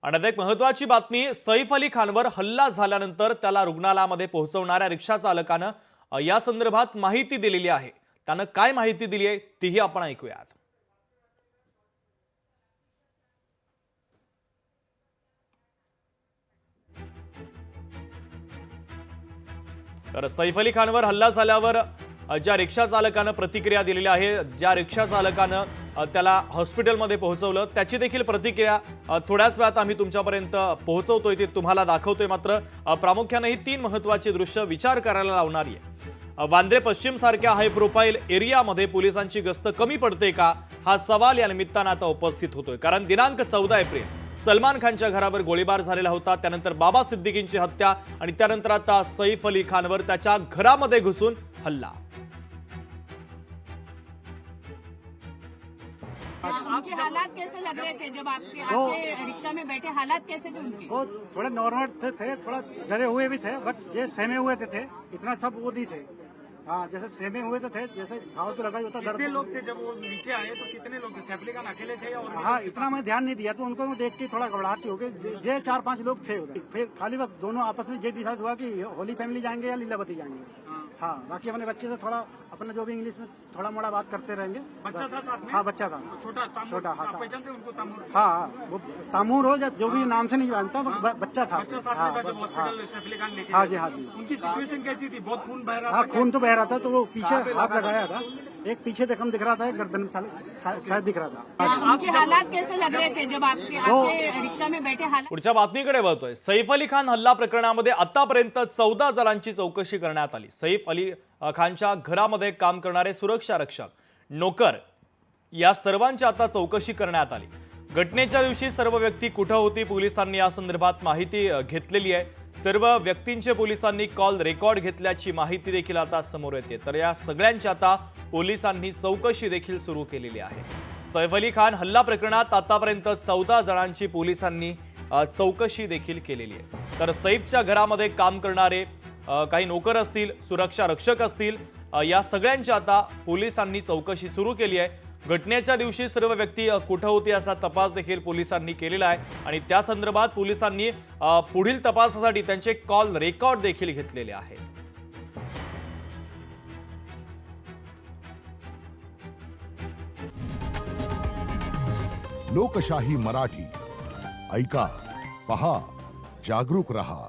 आणि आता एक महत्त्वाची बातमी, सैफ अली खानवर हल्ला झाल्यानंतर त्याला रुग्णालयामध्ये पोहोचवणाऱ्या रिक्षा चालकानं या संदर्भात माहिती दिलेली आहे। त्यानं काय माहिती दिली आहे तीही आपण ऐकूयात। तर सैफ अली खानवर हल्ला झाल्यावर ज्या रिक्षा चालकानं प्रतिक्रिया दिलेली आहे, ज्या रिक्षा चालकानं त्याला हॉस्पिटलमध्ये पोहोचवलं त्याची देखील प्रतिक्रिया थोड्याच वेळात आम्ही तुमच्यापर्यंत पोहोचवतोय, ते तुम्हाला दाखवतोय। मात्र प्रामुख्याने ही तीन महत्त्वाची दृश्य विचार करायला लावणारी आहे। वांद्रे पश्चिम सारख्या हाय प्रोफाईल एरियामध्ये पोलिसांची गस्त कमी पडते का, हा सवाल या निमित्तानं आता उपस्थित होतोय। कारण दिनांक 14 एप्रिल सलमान खानच्या घरावर गोळीबार झालेला होता, त्यानंतर बाबा सिद्दीकींची हत्या आणि त्यानंतर आता सैफ अली खानवर त्याच्या घरामध्ये घुसून हल्ला। उनके हालात कैसे लग रहे थे जब आपके रिक्शा में बैठे, हालात कैसे थे उनके? वो थोड़े नॉर्मल थे, थोड़ा डरे हुए भी थे, बट ये सहमे हुए थे, इतना सब वो नहीं थे। हाँ, जैसे सहमे हुए तो थे, जैसे घाव तो लगा ही होता। कितने लोग थे जब वो नीचे आए तो कितने लोग थे? सैफ अली खान अकेले थे और हाँ, इतना मैं ध्यान नहीं दिया, तो उनको मैं देख के थोड़ा घबराहट हो गई। ये 4-5 लोग थे उधर। फिर खाली वक्त दोनों आपस में ये डिसाइड हुआ कि होली फैमिली जाएंगे या लीलावती जाएंगे। हाँ, बाकी अपने बच्चे से थोड़ा अपना जो भी इंग्लिश में थोड़ा मोड़ा बात करते रहेंगे। बच्चा था साथ में? हाँ, बच्चा था, छोटा छोटा। हाँ, आप पहचानते उनको? तामूर? हाँ, वो तामूर हो या जो भी नाम से नहीं जानता, बच्चा था। बच्चा साथ में था जब हॉस्पिटल सैफ अली खान लेके हाँ गए जी, थे। हाँ जी। उनकी सिचुएशन कैसी थी? बहुत खून बह रहा हाँ, था? खून तो बह रहा था, तो वो पीछे हाथ लगाया था। एक पीछे देखम दिख रहा था, एक गर्दन शायद दिख रहा था। उनके हालात कैसे लग रहे थे जब आपके रिक्शा में बैठे, हालात? पुढच्या बातमीकडे वळतोय। सैफ अली खान हल्ला प्रकरणामध्ये आतापर्यंत 14 जणांची चौकशी करण्यात आली। सैफ अली खानच्या घरामध्ये काम करणारे सुरक्षा रक्षक, नोकर या सर्वांची आता चौकशी करण्यात आली। घटनेच्या दिवशी सर्व व्यक्ती कुठे होती, पोलिसांनी या संदर्भात माहिती घेतलेली आहे। सर्व व्यक्तींचे पोलिसांनी कॉल रेकॉर्ड घेतल्याची माहिती देखील आता समोर येते। तर या सगळ्यांची आता पोलिसांनी चौकशी देखील सुरू केलेली आहे। सैफ अली खान हल्ला प्रकरणात आतापर्यंत 14 जणांची पोलिसांनी चौकशी देखील केलेली आहे। तर सैफच्या घरामध्ये काम करणारे काही नोकर असतील, सुरक्षा रक्षक असतील, या सगळ्यांची आता पोलिसांनी चौकशी सुरू केली आहे। घटनेच्या दिवशी सर्व व्यक्ती कुठे होती याचा तपास देखील पोलिसांनी केलेला आहे आणि त्या संदर्भात पोलिसांनी पुढील तपासासाठी त्यांचे कॉल रेकॉर्ड देखील घेतलेले आहेत। लोकशाही मराठी ऐका, पहा, जागरूक रहा।